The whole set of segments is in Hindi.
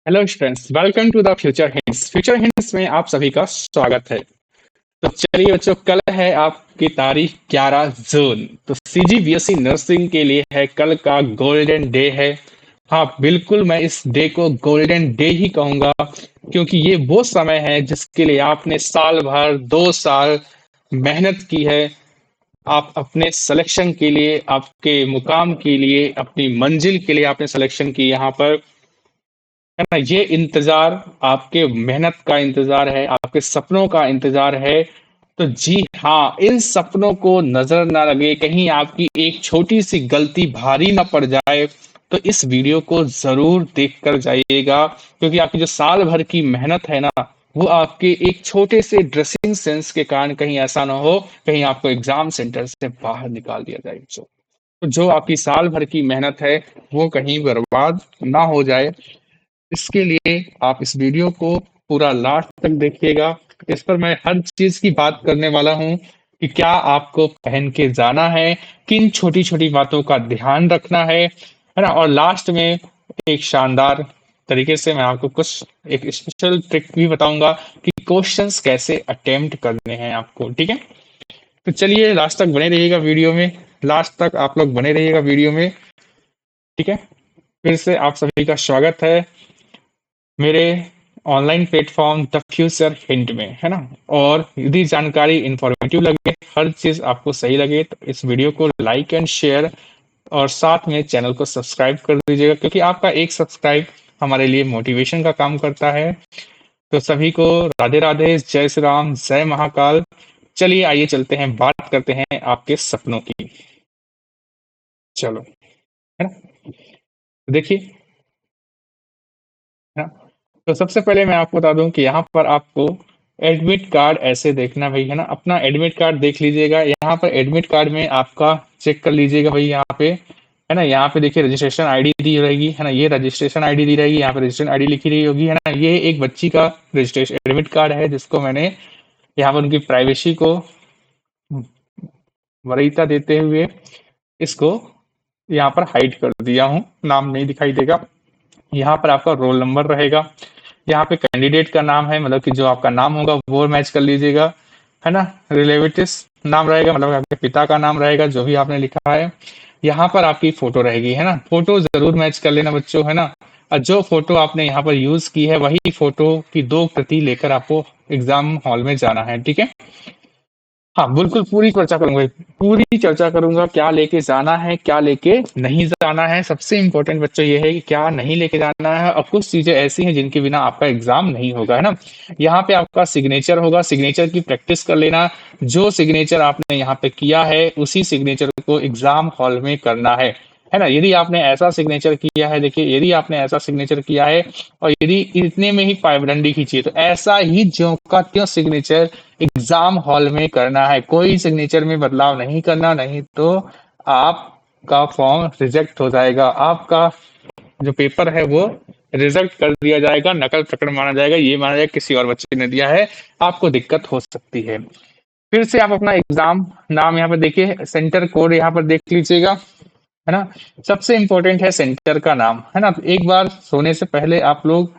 Hello friends, welcome to the future hints. Future hints में आप सभी का स्वागत है। तो चलिए बच्चों, कल है आपकी तारीख 11 जून। तो सीजीबीएसई नर्सिंग के लिए है कल का गोल्डन डे है। हाँ बिल्कुल, मैं इस डे को गोल्डन डे ही कहूंगा, क्योंकि ये वो समय है जिसके लिए आपने साल भर 2 साल मेहनत की है। आप अपने सिलेक्शन के लिए, आपके मुकाम के लिए, अपनी मंजिल के लिए आपने सिलेक्शन की यहाँ पर, है ना। ये इंतजार आपके मेहनत का इंतजार है, आपके सपनों का इंतजार है। तो जी हाँ, इन सपनों को नजर ना लगे, कहीं आपकी एक छोटी सी गलती भारी ना पड़ जाए। तो इस वीडियो को जरूर देख कर जाइएगा, क्योंकि आपकी जो साल भर की मेहनत है ना, वो आपके एक छोटे से ड्रेसिंग सेंस के कारण कहीं ऐसा ना हो, कहीं आपको एग्जाम सेंटर से बाहर निकाल दिया जाए। तो जो आपकी साल भर की मेहनत है, वो कहीं बर्बाद ना हो जाए, इसके लिए आप इस वीडियो को पूरा लास्ट तक देखिएगा। इस पर मैं हर चीज की बात करने वाला हूँ कि क्या आपको पहन के जाना है, किन छोटी छोटी बातों का ध्यान रखना है ना। और लास्ट में एक शानदार तरीके से मैं आपको कुछ एक स्पेशल ट्रिक भी बताऊंगा कि क्वेश्चंस कैसे अटेम्प्ट करने हैं आपको। ठीक है, तो चलिए लास्ट तक बने रहिएगा वीडियो में। लास्ट तक आप लोग बने रहिएगा वीडियो में। ठीक है, फिर से आप सभी का स्वागत है मेरे online platform the future hint में, है ना। और यदि जानकारी इंफॉर्मेटिव लगे, हर चीज आपको सही लगे, तो इस वीडियो को लाइक एंड शेयर और साथ में चैनल को सब्सक्राइब कर दीजिएगा, क्योंकि आपका एक सब्सक्राइब हमारे लिए मोटिवेशन का काम करता है। तो सभी को राधे राधे, जय श्री राम, जय महाकाल। चलिए आइए चलते हैं, बात करते हैं आपके सपनों की। चलो, है ना, देखिए, है ना। तो सबसे पहले मैं आपको बता दूं कि यहाँ पर आपको एडमिट कार्ड ऐसे देखना भाई, है ना। अपना एडमिट कार्ड देख लीजिएगा। यहाँ पर एडमिट कार्ड में आपका चेक कर लीजिएगा भाई, यहाँ पे, है ना। यहाँ पे देखिए रजिस्ट्रेशन आईडी दी रहेगी, है ना। ये रजिस्ट्रेशन आईडी दी रहेगी, यहाँ पे रजिस्ट्रेशन आईडी लिखी रही होगी, है ना। ये एक बच्ची का रजिस्ट्रेशन एडमिट कार्ड है, जिसको मैंने यहाँ पर उनकी प्राइवेसी को वरीयता देते हुए इसको यहाँ पर हाइड कर दिया हूँ, नाम नहीं दिखाई देगा। यहाँ पर आपका रोल नंबर रहेगा, यहाँ पे कैंडिडेट का नाम है, मतलब कि जो आपका नाम होगा वो मैच कर लीजिएगा, है ना। रिलेटिव्स नाम रहेगा, मतलब आपके पिता का नाम रहेगा जो भी आपने लिखा है। यहाँ पर आपकी फोटो रहेगी, है ना। फोटो जरूर मैच कर लेना बच्चों, है ना। और जो फोटो आपने यहाँ पर यूज की है, वही फोटो की 2 प्रति लेकर आपको एग्जाम हॉल में जाना है। ठीक है, हाँ बिल्कुल, पूरी चर्चा करूंगा, पूरी चर्चा करूंगा क्या लेके जाना है, क्या लेके नहीं जाना है। सबसे इंपॉर्टेंट बच्चों ये है कि क्या नहीं लेके जाना है, और कुछ चीजें ऐसी हैं जिनके बिना आपका एग्जाम नहीं होगा, है ना। यहाँ पे आपका सिग्नेचर होगा, सिग्नेचर की प्रैक्टिस कर लेना। जो सिग्नेचर आपने यहाँ पे किया है, उसी सिग्नेचर को एग्जाम हॉल में करना है ना। यदि आपने ऐसा सिग्नेचर किया है, देखिए, यदि आपने ऐसा सिग्नेचर किया है और यदि इतने में ही पाइपडंडी खींची, तो ऐसा ही ज्यों का त्यों सिग्नेचर एग्जाम हॉल में करना है। कोई सिग्नेचर में बदलाव नहीं करना, नहीं तो आपका फॉर्म रिजेक्ट हो जाएगा, आपका जो पेपर है वो रिजेक्ट कर दिया जाएगा, नकल प्रकरण माना जाएगा, ये माना जाएगा किसी और बच्चे ने दिया है, आपको दिक्कत हो सकती है। फिर से आप अपना एग्जाम नाम यहाँ पर देखिए, सेंटर कोड यहाँ पर देख लीजिएगा, है ना। सबसे इंपॉर्टेंट है सेंटर का नाम, है ना। तो एक बार सोने से पहले आप लोग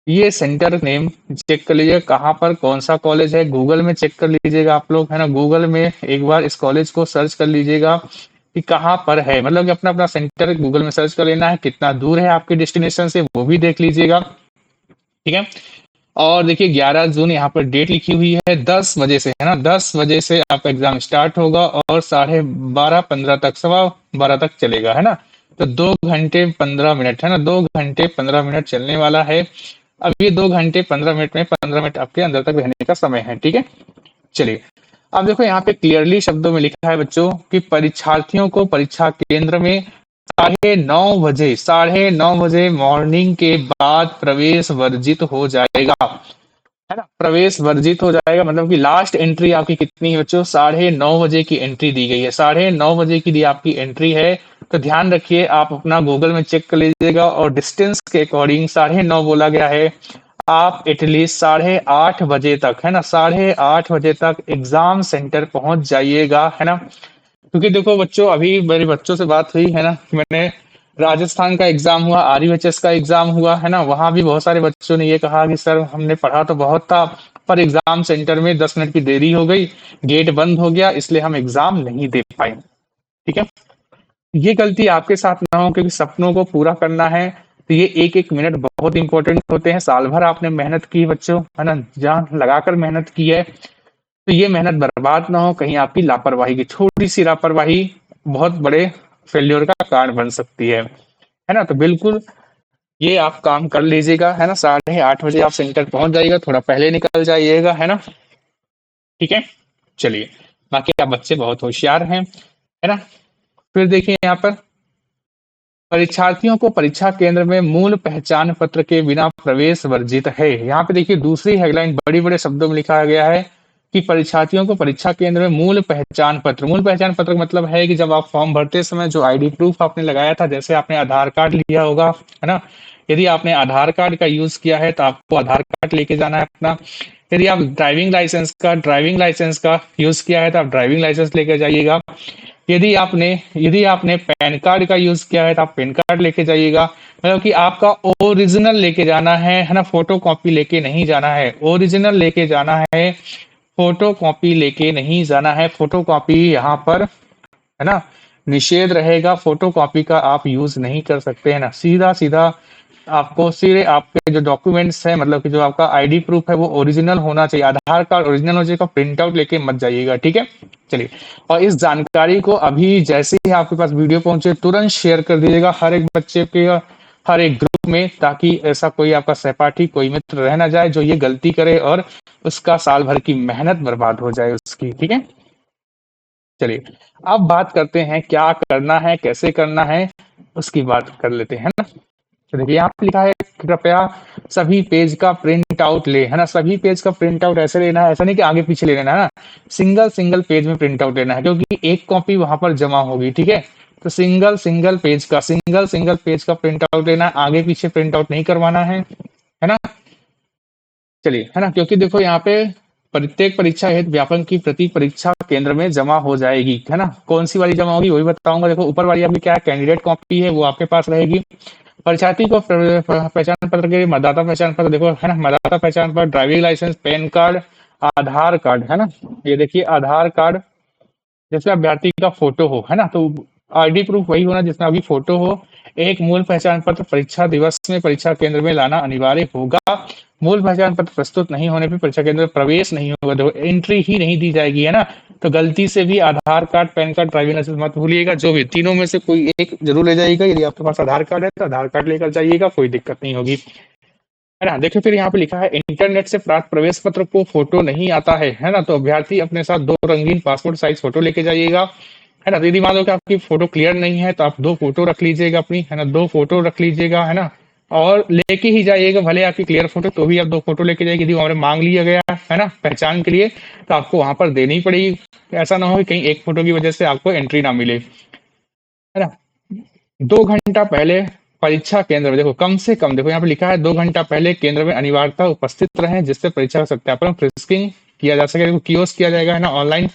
ये सेंटर नेम चेक कर लीजिएगा, कहाँ पर कौन सा कॉलेज है, गूगल में चेक कर लीजिएगा आप लोग, है ना। गूगल में एक बार इस कॉलेज को सर्च कर लीजिएगा कि कहाँ पर है, मतलब कि अपना अपना सेंटर गूगल में सर्च कर लेना है, कितना दूर है आपके डेस्टिनेशन से वो भी देख लीजिएगा। ठीक है, और देखिए 11 जून यहाँ पर डेट लिखी हुई है, 10 बजे से, है ना। 10 बजे से आपका एग्जाम स्टार्ट होगा और 12:30-15 तक, 12:15 तक चलेगा, है ना। तो 2 घंटे 15 मिनट, है ना, 2 घंटे 15 मिनट चलने वाला है। अब ये 2 घंटे 15 मिनट में 15 मिनट आपके अंदर तक रहने का समय है। ठीक है, चलिए, अब देखो यहाँ पे क्लियरली शब्दों में लिखा है बच्चों कि परीक्षार्थियों को परीक्षा केंद्र में 9:30 बजे, 9:30 बजे मॉर्निंग के बाद प्रवेश वर्जित हो जाएगा, है ना। प्रवेश वर्जित हो जाएगा, मतलब कि लास्ट एंट्री आपकी कितनी है बच्चों, 9:30 बजे की एंट्री दी गई है, 9:30 बजे की दी आपकी एंट्री है। तो ध्यान रखिए, आप अपना गूगल में चेक कर लीजिएगा, और डिस्टेंस के अकॉर्डिंग 9:30 बोला गया है। आप एटलीस्ट 8:30 बजे तक, है ना, 8:30 बजे तक एग्जाम सेंटर पहुंच जाइएगा, है ना। क्योंकि देखो बच्चों, अभी मेरे बच्चों से बात हुई, है ना, मैंने राजस्थान का एग्जाम हुआ, आरयूएचएस का एग्जाम हुआ, है ना, वहां भी बहुत सारे बच्चों ने ये कहा कि सर हमने पढ़ा तो बहुत था, पर एग्जाम सेंटर में 10 मिनट की देरी हो गई, गेट बंद हो गया, इसलिए हम एग्जाम नहीं दे पाए। ठीक है, ये गलती आपके साथ ना हो, क्योंकि सपनों को पूरा करना है तो ये एक एक मिनट बहुत इंपॉर्टेंट होते हैं। साल भर आपने मेहनत की बच्चों, है ना, जान लगाकर मेहनत की है, तो ये मेहनत बर्बाद ना हो, कहीं आपकी लापरवाही की छोटी सी लापरवाही बहुत बड़े फेल्योर का कारण बन सकती है ना। तो बिल्कुल ये आप काम कर लीजिएगा, है ना, 8:30 बजे आप सेंटर पहुंच जाइएगा, थोड़ा पहले निकल जाइएगा, है ना। ठीक है, चलिए, बाकी आप बच्चे बहुत होशियार हैं, है ना। फिर देखिए यहाँ पर, परीक्षार्थियों को परीक्षा केंद्र में मूल पहचान पत्र के बिना प्रवेश वर्जित है। यहाँ पे देखिए दूसरी हेडलाइन बड़ी बड़े शब्दों में लिखा गया है कि परीक्षार्थियों को परीक्षा केंद्र में मूल पहचान पत्र का मतलब है कि जब आप फॉर्म भरते समय जो आईडी प्रूफ आपने लगाया था, जैसे आपने आधार कार्ड लिया होगा, है ना, यदि आपने आधार कार्ड का यूज किया है तो आपको आधार कार्ड लेके जाना है अपना। यदि आप ड्राइविंग लाइसेंस का यूज किया है तो आप ड्राइविंग लाइसेंस लेके जाइएगा। यदि आपने पैन कार्ड का यूज किया है तो आप पैन कार्ड लेके जाइएगा। मतलब कि आपका ओरिजिनल लेके जाना है ना, फोटो कॉपी लेके नहीं जाना है, ओरिजिनल लेके जाना है, फोटो कॉपी लेके नहीं जाना है। फोटो कॉपी यहाँ पर, है ना, निषेध रहेगा, फोटो कॉपी का आप यूज नहीं कर सकते, है ना। सीधा सीधा आपको सीधे आपके जो डॉक्यूमेंट्स है, मतलब कि जो आपका आईडी प्रूफ है वो ओरिजिनल होना चाहिए, आधार कार्ड ओरिजिनल हो जाएगा, प्रिंट आउट लेके मत जाइएगा। ठीक है, चलिए, और इस जानकारी को अभी जैसे ही आपके पास वीडियो पहुंचे तुरंत शेयर कर दीजिएगा हर एक बच्चे के, हर एक ग्रुप में, ताकि ऐसा कोई आपका सहपाठी, कोई मित्र रह ना जाए जो ये गलती करे और उसका साल भर की मेहनत बर्बाद हो जाए उसकी। ठीक है, चलिए, अब बात करते हैं क्या करना है, कैसे करना है, उसकी बात कर लेते हैं ना। तो देखिए यहाँ पे लिखा है, कृपया सभी पेज का प्रिंट आउट ले, है ना। सभी पेज का प्रिंट आउट ऐसे लेना है, ऐसा नहीं कि आगे पीछे ले लेना है ना, सिंगल सिंगल पेज में प्रिंट आउट लेना है, क्योंकि एक कॉपी वहां पर जमा होगी। ठीक है, तो सिंगल सिंगल पेज का प्रिंट आउट लेना है, आगे पीछे प्रिंट आउट नहीं करवाना है ना। चलिए, है ना, क्योंकि देखो यहाँ पे प्रत्येक परीक्षा हेतु व्यापक की प्रति परीक्षा केंद्र में जमा हो जाएगी, है ना। कौन सी वाली जमा होगी वही बताऊंगा। देखो ऊपर वाली आपकी क्या है, कैंडिडेट कॉपी है, वो आपके पास रहेगी। परीक्षार्थी को पहचान पत्र के मतदाता पहचान पत्र, देखो, है ना, मतदाता पहचान पत्र, ड्राइविंग लाइसेंस, पैन कार्ड, आधार कार्ड, है ना। ये देखिए आधार कार्ड, जिसमें अभ्यर्थी का फोटो हो, है ना, तो आईडी प्रूफ वही होना जिसमें अभी फोटो हो। एक मूल पहचान पत्र परीक्षा दिवस में परीक्षा केंद्र में लाना अनिवार्य होगा। मूल पहचान पत्र प्रस्तुत नहीं होने पर परीक्षा केंद्र में प्रवेश नहीं होगा, तो एंट्री ही नहीं दी जाएगी, है ना। तो गलती से भी Aadhaar card, PAN card, driving licence मत भूलिएगा, जो भी तीनों में से कोई एक जरूर ले जाइएगा। यदि आपके पास आधार कार्ड है तो आधार कार्ड लेकर जाइएगा, कोई दिक्कत नहीं होगी, है ना। देखिए फिर यहाँ पे लिखा है, इंटरनेट से प्राप्त प्रवेश पत्र को फोटो नहीं आता है ना, तो अभ्यर्थी अपने साथ 2 रंगीन पासपोर्ट साइज फोटो लेके जाइएगा, है ना। तो यदि मान लो कि आपकी फोटो क्लियर नहीं है तो आप 2 फोटो रख लीजिएगा अपनी, है ना, 2 फोटो रख लीजिएगा, है ना, और लेके ही जाइएगा, भले आपकी क्लियर फोटो तो भी आप 2 फोटो लेके जाइएगा। यदि वहां मांग लिया गया है ना पहचान के लिए, तो आपको वहां पर देनी पड़ेगी। ऐसा ना हो कि कहीं एक फोटो की वजह से आपको एंट्री ना मिले, है ना। 2 घंटा पहले परीक्षा केंद्र में, देखो कम से कम, देखो यहाँ पे लिखा है 2 घंटा पहले केंद्र में अनिवार्यता उपस्थित रहें, जिससे परीक्षा का सत्यापन फ्रिस्किंग किया जा सके। देखो कियोस्क किया जाएगा, है ना, ऑनलाइन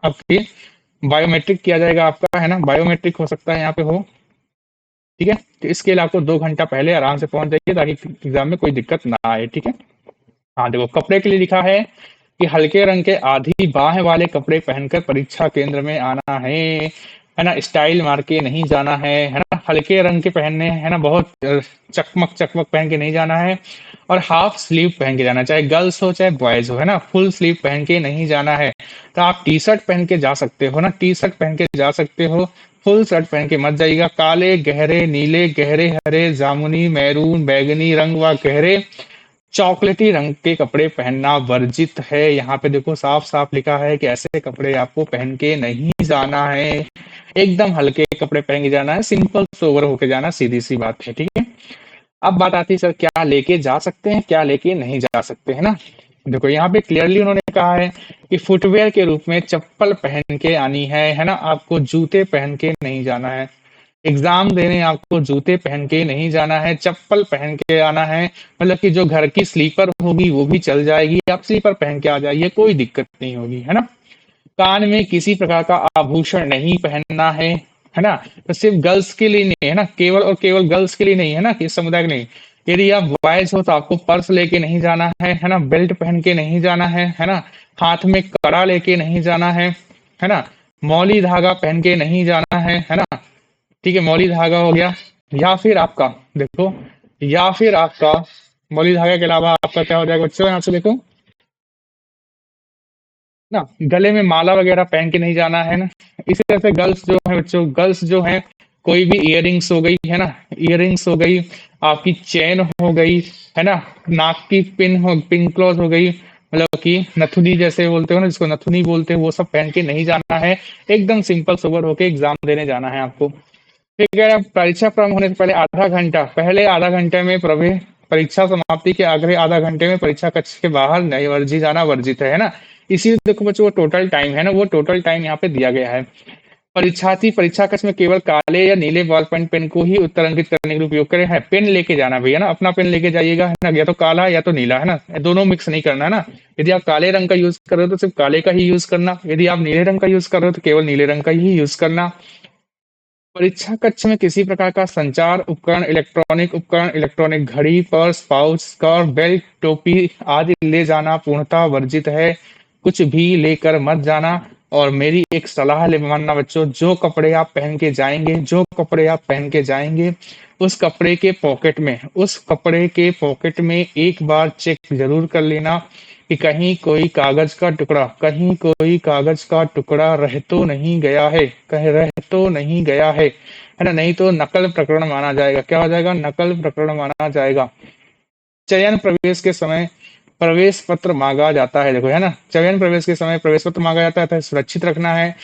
आपकी बायोमेट्रिक किया जाएगा आपका, है ना, बायोमेट्रिक हो सकता है यहाँ पे हो। ठीक है, तो इसके लिए आपको 2 घंटा पहले आराम से पहुंच जाइए ताकि एग्जाम में कोई दिक्कत ना आए। ठीक है, हाँ देखो कपड़े के लिए लिखा है कि हल्के रंग के आधी बाह वाले कपड़े पहनकर परीक्षा केंद्र में आना है ना, स्टाइल मार के नहीं जाना है ना, हल्के रंग के पहनने, है ना, बहुत चकमक चकमक पहन के नहीं जाना है, और हाफ स्लीव पहन के जाना, चाहे गर्ल्स हो चाहे बॉयज हो, है ना, फुल स्लीव पहन के नहीं जाना है। तो आप टी शर्ट पहन के जा सकते हो ना, टी शर्ट पहन के जा सकते हो, फुल शर्ट पहन के मत जाइएगा। काले, गहरे नीले, गहरे हरे, जामुनी, मैरून, बैगनी रंग व गहरे चॉकलेटी रंग के कपड़े पहनना वर्जित है। यहाँ पे देखो साफ साफ लिखा है कि ऐसे कपड़े आपको पहन के नहीं जाना है, एकदम हल्के कपड़े पहन के जाना है, सिंपल सोबर होके जाना, सीधी सी बात है। ठीक है, अब बात आती है सर क्या लेके जा सकते हैं, क्या लेके नहीं जा सकते, है ना। देखो यहाँ पे क्लियरली उन्होंने कहा है कि फुटवेयर के रूप में चप्पल पहन के आनी है ना, आपको जूते पहन के नहीं जाना है। एग्जाम देने आपको जूते पहन के नहीं जाना है, चप्पल पहन के आना है। मतलब कि जो घर की स्लीपर होगी वो भी चल जाएगी, आप स्लीपर पहन के आ जाइए, कोई दिक्कत नहीं होगी, है ना। कान में किसी प्रकार का आभूषण नहीं पहनना है, है ना। तो सिर्फ गर्ल्स के लिए नहीं है ना, केवल और केवल गर्ल्स के लिए नहीं है ना, कि इस समुदाय के नहीं। यदि आप बॉयज हो तो आपको पर्स लेके नहीं जाना है ना, बेल्ट पहन के नहीं जाना है ना, हाथ में कड़ा लेके नहीं जाना है ना, मौली धागा पहन के नहीं जाना है ना। ठीक है, मौली धागा हो गया। या फिर आपका देखो, या फिर आपका मौली धागा के अलावा आपका क्या हो जाएगा बच्चों, यहाँ से देखो ना, गले में माला वगैरह पहन के नहीं जाना है ना। इसी तरह से गर्ल्स जो है बच्चों, गर्ल्स जो है कोई भी इयररिंग्स हो गई है ना, इयररिंग्स हो गई, आपकी चेन हो गई है ना, नाक की पिन क्लोज हो गई, मतलब कि नथुनी जैसे बोलते हो ना, जिसको नथुनी बोलते हैं, वो सब पहन के नहीं जाना है। एकदम सिंपल सोबर होके एग्जाम देने जाना है आपको। ठीक है, अब परीक्षा प्रारंभ होने से पहले आधा घंटा, पहले आधा घंटे में प्रवेश, परीक्षा समाप्ति के अगले आधा घंटे में परीक्षा कक्ष के बाहर नहीं वर्जी जाना वर्जित है ना। इसी देखो बच्चों, वो टोटल टाइम है ना, वो टोटल टाइम यहाँ पे दिया गया है। परीक्षार्थी परीक्षा कक्ष में केवल काले या नीले बॉल पेन को ही उत्तरांकित करने के लिए उपयोग करें। है पेन लेके जाना भैया ना, अपना पेन लेके जाइएगा है ना, या तो काला या तो नीला है ना, दोनों मिक्स नहीं करना है ना। यदि आप काले रंग का यूज कर रहे हो तो सिर्फ काले का ही यूज करना, यदि आप नीले रंग का यूज कर रहे हो तो केवल नीले रंग का ही यूज करना। परीक्षा कक्ष में किसी प्रकार का संचार उपकरण, इलेक्ट्रॉनिक उपकरण, इलेक्ट्रॉनिक घड़ी, पर्स, पाउच, स्कार्फ, बेल्ट, टोपी आदि ले जाना पूर्णतः वर्जित है। कुछ भी लेकर मत जाना। और मेरी एक सलाह ले मानना बच्चों, जो कपड़े आप पहन के जाएंगे, जो कपड़े आप पहन के जाएंगे, उस कपड़े के पॉकेट में, उस कपड़े के पॉकेट में एक बार चेक जरूर कर लेना कि कहीं कोई कागज का टुकड़ा, कहीं कोई कागज का टुकड़ा रह तो नहीं गया है, कहीं रह तो नहीं गया है ना, नहीं तो नकल प्रकरण माना जाएगा। क्या हो जाएगा? नकल प्रकरण माना जाएगा। चयन प्रवेश के समय प्रवेश पत्र मांगा जाता है, देखो है ना, चयन प्रवेश के समय प्रवेश पत्र मांगा जाता है, तो सुरक्षित रखना है।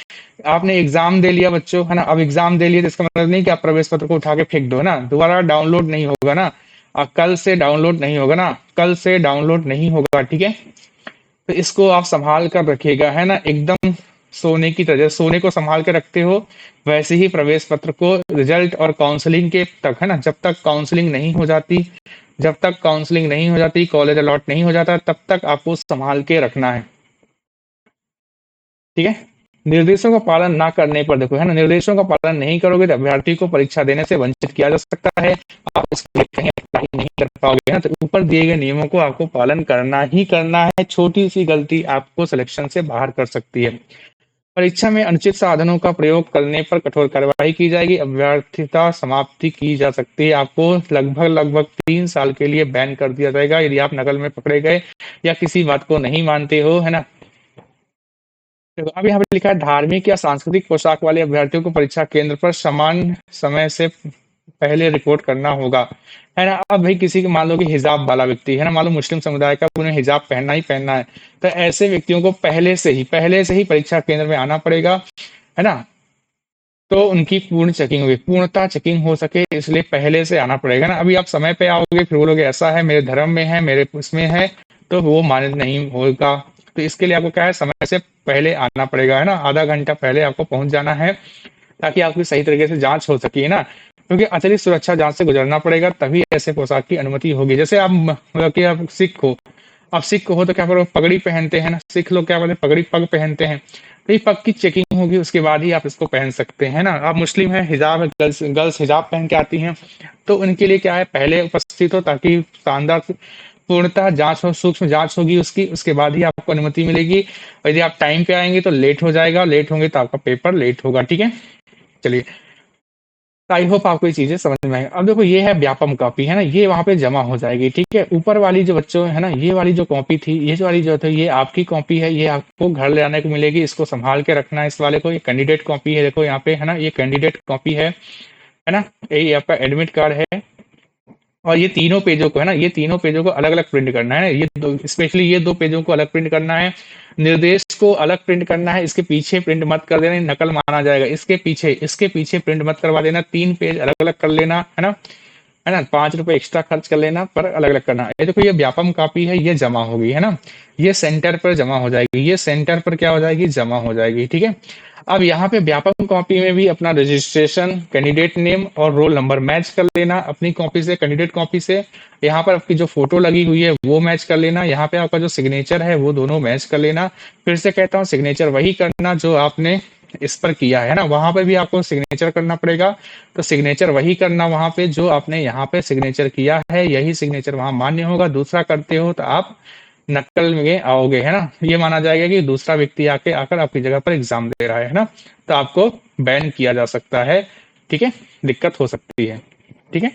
आपने एग्जाम दे लिया बच्चों है ना, अब एग्जाम दे लिया तो इसका मतलब नहीं कि आप प्रवेश पत्र को उठा के फेंक दो है ना, दोबारा डाउनलोड नहीं होगा ना। कल से डाउनलोड नहीं होगा ना, कल से डाउनलोड नहीं होगा, ठीक है। तो इसको आप संभाल कर रखिएगा है ना, एकदम सोने की तरह, सोने को संभाल के रखते हो वैसे ही प्रवेश पत्र को रिजल्ट और काउंसलिंग के तक है ना, जब तक काउंसलिंग नहीं हो जाती, जब तक काउंसलिंग नहीं हो जाती, कॉलेज अलॉट नहीं हो जाता, तब तक आपको संभाल के रखना है, ठीक है। निर्देशों का पालन ना करने पर देखो है ना, निर्देशों का पालन नहीं करोगे तो अभ्यर्थी को परीक्षा देने से वंचित किया जा सकता है। आप इसके लिए कहीं अप्लाई नहीं कर पाओगे ना, तो ऊपर दिए गए नियमों को आपको पालन करना ही करना है। छोटी सी गलती आपको सिलेक्शन से बाहर कर सकती है। परीक्षा में अनुचित साधनों का प्रयोग करने पर कठोर कार्रवाई की जाएगी, अभ्यर्थिता समाप्ति की जा सकती है। आपको लगभग लगभग 3 साल के लिए बैन कर दिया जाएगा यदि आप नकल में पकड़े गए या किसी बात को नहीं मानते हो, है ना। देखो अब यहाँ पे लिखा है, धार्मिक या सांस्कृतिक पोशाक वाले अभ्यर्थियों को परीक्षा केंद्र पर समान समय से पहले रिपोर्ट करना होगा, है ना। अब भाई किसी को मान लो कि हिजाब वाला व्यक्ति है ना, मान लो मुस्लिम समुदाय का, उन्हें हिजाब पहनना ही पहनना है, तो ऐसे व्यक्तियों को पहले से ही परीक्षा केंद्र में आना पड़ेगा, है ना। तो उनकी पूर्ण चेकिंग हुई, पूर्णतः चेकिंग हो सके इसलिए पहले से आना पड़ेगा ना। अभी आप समय पे आओगे फिर बोलोगे ऐसा है, मेरे धर्म में है, मेरे उसमें है, तो वो मान्य नहीं होगा। तो इसके लिए आपको क्या है, समय से पहले आना पड़ेगा, है ना, आधा घंटा पहले आपको पहुंच जाना है, ताकि आपकी सही तरीके से जांच हो सके, है ना। क्योंकि अतिरिक्त सुरक्षा जांच से गुजरना पड़ेगा, तभी ऐसे पोशाक की अनुमति होगी। जैसे आप मतलब कि आप सिख हो, आप सिख हो तो क्या करो, पगड़ी पहनते हैं ना, सिख लोग क्या बोलते हैं, पगड़ी पग पहनते हैं, तो ये पग की चेकिंग होगी, उसके बाद ही आप इसको पहन सकते हैं ना। आप मुस्लिम हैं, हिजाब है, गर्ल्स गर्ल्स हिजाब पहन के आती हैं, तो उनके लिए क्या है, पहले उपस्थित हो ताकि शानदार पूर्णतः जांच हो, सूक्ष्म जांच होगी उसकी, उसके बाद ही आपको अनुमति मिलेगी। और यदि आप टाइम पे आएंगे तो लेट हो जाएगा, लेट होंगे तो आपका पेपर लेट होगा, ठीक है। चलिए, आई होप आपको ये चीजें समझ में आए। अब देखो ये है व्यापम कॉपी, है ना, ये वहां पे जमा हो जाएगी, ठीक है। ऊपर वाली जो बच्चों है ना, ये वाली जो कॉपी थी, ये जो वाली जो थी, ये आपकी कॉपी है, ये आपको घर ले आने को मिलेगी, इसको संभाल के रखना है इस वाले को। ये कैंडिडेट कॉपी है, देखो यहाँ पे है ना, ये कैंडिडेट कॉपी है ना, ये आपका एडमिट कार्ड है। और ये तीनों पेजों को है ना, ये तीनों पेजों को अलग अलग प्रिंट करना है, ये दो स्पेशली ये दो पेजों को अलग प्रिंट करना है, निर्देश को अलग प्रिंट करना है, इसके पीछे प्रिंट मत कर देना, नकल माना जाएगा। इसके पीछे प्रिंट मत करवा देना, 3 पेज अलग अलग कर लेना, है ना, 5 रुपए एक्स्ट्रा खर्च कर लेना, पर अलग अलग करना। ये देखो ये व्यापम कॉपी है, ये जमा होगी, है ना, ये सेंटर पर जमा हो जाएगी, ये सेंटर पर क्या हो जाएगी, जमा हो जाएगी, ठीक है। अब यहाँ पे व्यापम कॉपी में भी अपना रजिस्ट्रेशन, कैंडिडेट नेम और रोल नंबर मैच कर लेना अपनी कॉपी से, कैंडिडेट कॉपी से। यहाँ पर आपकी जो फोटो लगी हुई है वो मैच कर लेना, यहाँ पे आपका जो सिग्नेचर है वो दोनों मैच कर लेना। फिर से कहता हूँ, सिग्नेचर वही करना जो आपने इस पर किया है ना, वहां पर भी आपको सिग्नेचर करना पड़ेगा। तो सिग्नेचर वही करना वहां पे जो आपने यहाँ पे सिग्नेचर किया है, यही सिग्नेचर वहां मान्य होगा। दूसरा करते हो तो आप नक्कल में आओगे, है ना, ये माना जाएगा कि दूसरा व्यक्ति आकर आपकी जगह पर एग्जाम दे रहा है ना, तो आपको बैन किया जा सकता है। ठीक है, दिक्कत हो सकती है। ठीक है,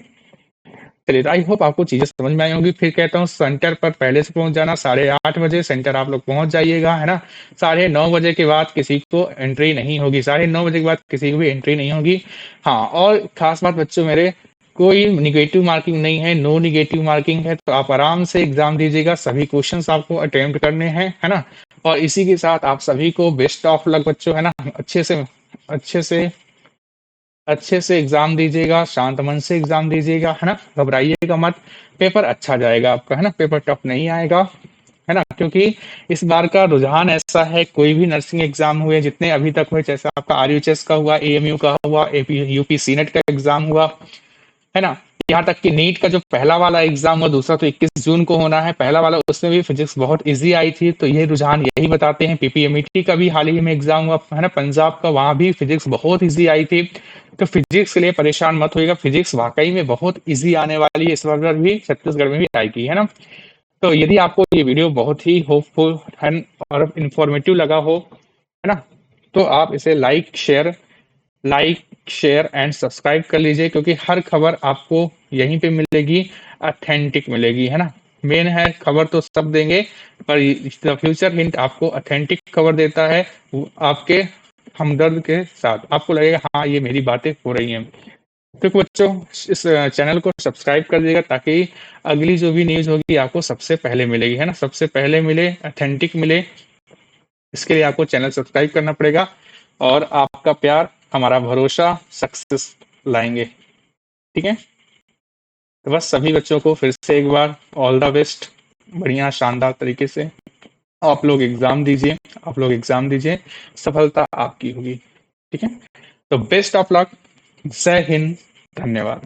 चलिए, आई होप आपको चीजें समझ में आई होंगी। फिर कहता हूँ सेंटर पर पहले से पहुंच जाना, 8:30 सेंटर आप लोग पहुंच जाइएगा, है ना। 9:30 के बाद किसी को एंट्री नहीं होगी, 9:30 के बाद किसी को भी एंट्री नहीं होगी। हाँ, और खास बात बच्चों मेरे, कोई निगेटिव मार्किंग नहीं है, नो निगेटिव मार्किंग है, तो आप आराम से एग्जाम दीजिएगा। सभी क्वेश्चंस आपको अटेम्प्ट करने हैं, है ना। और इसी के साथ आप सभी को बेस्ट ऑफ लक बच्चों, है ना। अच्छे से अच्छे से एग्जाम दीजिएगा, शांत मन से एग्जाम दीजिएगा, है ना, घबराइएगा मत। पेपर अच्छा जाएगा आपका, है ना, पेपर टफ नहीं आएगा, है ना, क्योंकि इस बार का रुझान ऐसा है, कोई भी नर्सिंग एग्जाम हुए जितने अभी तक हुए, जैसे आपका आरयूएचएस का हुआ, एएमयू का हुआ, एपी यूपी सीनेट का एग्जाम हुआ, है ना, यहाँ तक कि नीट का जो पहला वाला एग्जाम हुआ, दूसरा तो 21 जून को होना है, पहला वाला उसमें भी फिजिक्स बहुत इजी आई थी। तो ये रुझान यही बताते हैं। पीपीएमईटी का भी हाल ही में एग्जाम हुआ, है ना, पंजाब का, वहां भी फिजिक्स बहुत इजी आई थी। तो फिजिक्स के लिए परेशान मत होइएगा, फिजिक्स वाकई में बहुत इजी आने वाली है, इस बार भी छत्तीसगढ़ में भी आएगी, है ना। तो यदि आपको ये वीडियो बहुत ही होपफुल और इंफॉर्मेटिव लगा हो, है ना, तो आप इसे लाइक शेयर एंड सब्सक्राइब कर लीजिए, क्योंकि हर खबर आपको यहीं पे मिलेगी, ऑथेंटिक मिलेगी, है ना। मेन है, खबर तो सब देंगे, पर फ्यूचर हिंट आपको ऑथेंटिक खबर देता है, आपके हमदर्द के साथ। आपको लगेगा हाँ, ये मेरी बातें हो रही हैं। तो बच्चों, इस चैनल को सब्सक्राइब कर दीजिएगा, ताकि अगली जो भी न्यूज होगी आपको सबसे पहले मिलेगी, है ना, सबसे पहले मिले, ऑथेंटिक मिले। इसके लिए आपको चैनल सब्सक्राइब करना पड़ेगा, और आपका प्यार हमारा भरोसा, सक्सेस लाएंगे। ठीक है, तो बस सभी बच्चों को फिर से एक बार ऑल द बेस्ट, बढ़िया शानदार तरीके से आप लोग एग्जाम दीजिए, सफलता आपकी होगी। ठीक है, तो बेस्ट ऑफ लक, जय हिंद, धन्यवाद।